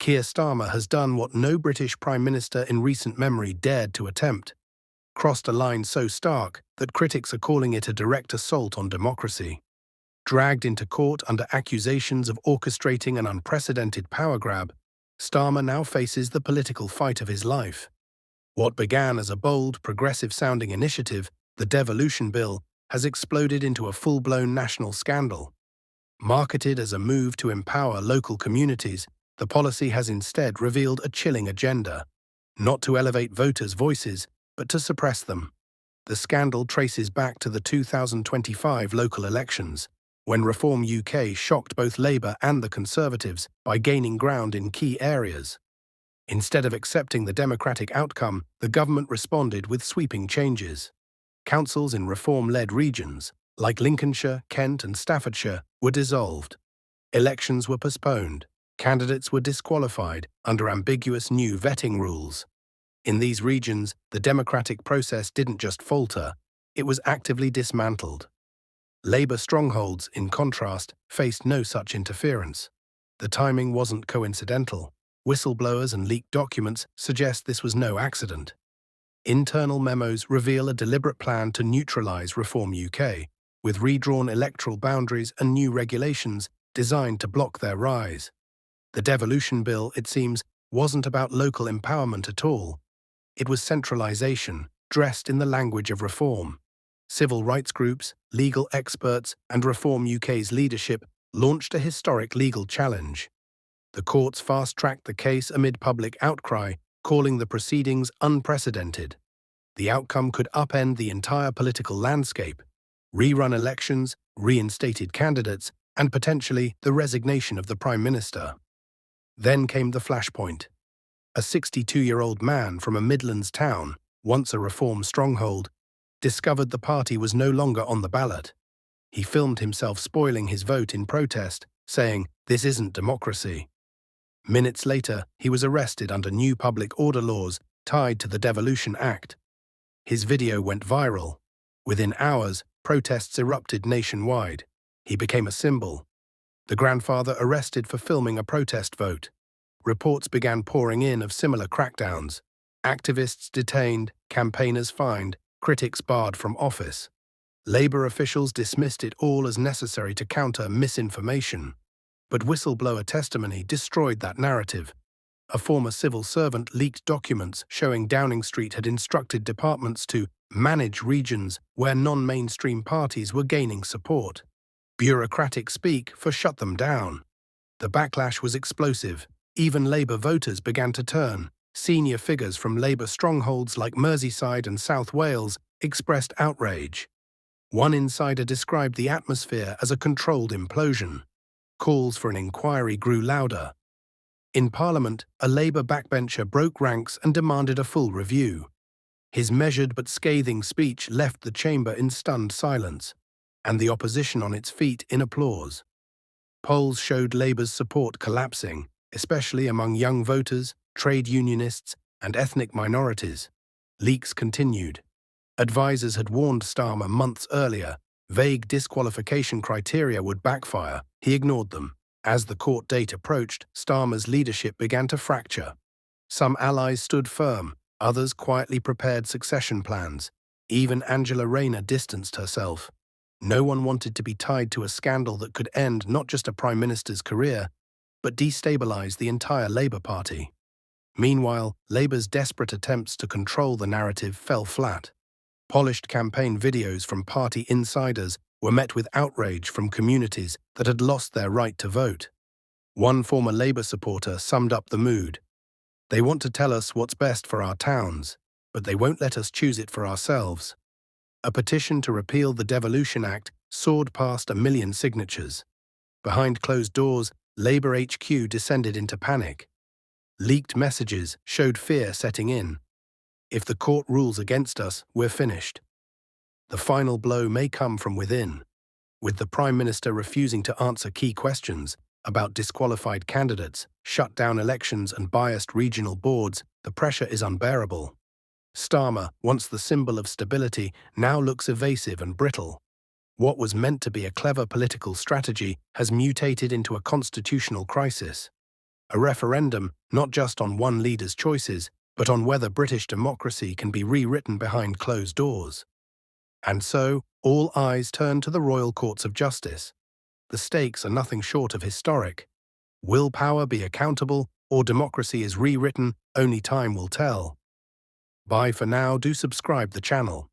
Keir Starmer has done what no British Prime Minister in recent memory dared to attempt, crossed a line so stark that critics are calling it a direct assault on democracy. Dragged into court under accusations of orchestrating an unprecedented power grab, Starmer now faces the political fight of his life. What began as a bold, progressive-sounding initiative, the Devolution Bill, has exploded into a full-blown national scandal. Marketed as a move to empower local communities, the policy has instead revealed a chilling agenda, not to elevate voters' voices, but to suppress them. The scandal traces back to the 2025 local elections, when Reform UK shocked both Labour and the Conservatives by gaining ground in key areas. Instead of accepting the democratic outcome, the government responded with sweeping changes. Councils in Reform-led regions, like Lincolnshire, Kent and Staffordshire, were dissolved. Elections were postponed. Candidates were disqualified under ambiguous new vetting rules. In these regions, the democratic process didn't just falter, it was actively dismantled. Labour strongholds, in contrast, faced no such interference. The timing wasn't coincidental. Whistleblowers and leaked documents suggest this was no accident. Internal memos reveal a deliberate plan to neutralise Reform UK, with redrawn electoral boundaries and new regulations designed to block their rise. The Devolution Bill, it seems, wasn't about local empowerment at all. It was centralisation, dressed in the language of reform. Civil rights groups, legal experts, and Reform UK's leadership launched a historic legal challenge. The courts fast-tracked the case amid public outcry, calling the proceedings unprecedented. The outcome could upend the entire political landscape, rerun elections, reinstated candidates, and potentially the resignation of the Prime Minister. Then came the flashpoint. A 62-year-old man from a Midlands town, once a Reform stronghold, discovered the party was no longer on the ballot. He filmed himself spoiling his vote in protest, saying, "This isn't democracy." Minutes later, he was arrested under new public order laws tied to the Devolution Act. His video went viral. Within hours, protests erupted nationwide. He became a symbol. The grandfather arrested for filming a protest vote. Reports began pouring in of similar crackdowns. Activists detained, campaigners fined, critics barred from office. Labour officials dismissed it all as necessary to counter misinformation. But whistleblower testimony destroyed that narrative. A former civil servant leaked documents showing Downing Street had instructed departments to manage regions where non-mainstream parties were gaining support. Bureaucratic speak for shut them down. The backlash was explosive. Even Labour voters began to turn. Senior figures from Labour strongholds like Merseyside and South Wales expressed outrage. One insider described the atmosphere as a controlled implosion. Calls for an inquiry grew louder. In Parliament, a Labour backbencher broke ranks and demanded a full review. His measured but scathing speech left the chamber in stunned silence, and the opposition on its feet in applause. Polls showed Labour's support collapsing, especially among young voters, trade unionists, and ethnic minorities. Leaks continued. Advisers had warned Starmer months earlier. Vague disqualification criteria would backfire. He ignored them. As the court date approached, Starmer's leadership began to fracture. Some allies stood firm, others quietly prepared succession plans. Even Angela Rayner distanced herself. No one wanted to be tied to a scandal that could end not just a Prime Minister's career, but destabilise the entire Labour Party. Meanwhile, Labour's desperate attempts to control the narrative fell flat. Polished campaign videos from party insiders were met with outrage from communities that had lost their right to vote. One former Labour supporter summed up the mood. "They want to tell us what's best for our towns, but they won't let us choose it for ourselves." A petition to repeal the Devolution Act soared past 1 million signatures. Behind closed doors, Labour HQ descended into panic. Leaked messages showed fear setting in. "If the court rules against us, we're finished." The final blow may come from within. With the Prime Minister refusing to answer key questions about disqualified candidates, shut down elections and biased regional boards, the pressure is unbearable. Starmer, once the symbol of stability, now looks evasive and brittle. What was meant to be a clever political strategy has mutated into a constitutional crisis. A referendum not just on one leader's choices, but on whether British democracy can be rewritten behind closed doors. And so, all eyes turn to the Royal Courts of Justice. The stakes are nothing short of historic. Will power be accountable, or democracy is rewritten? Only time will tell. Bye for now. Do subscribe the channel.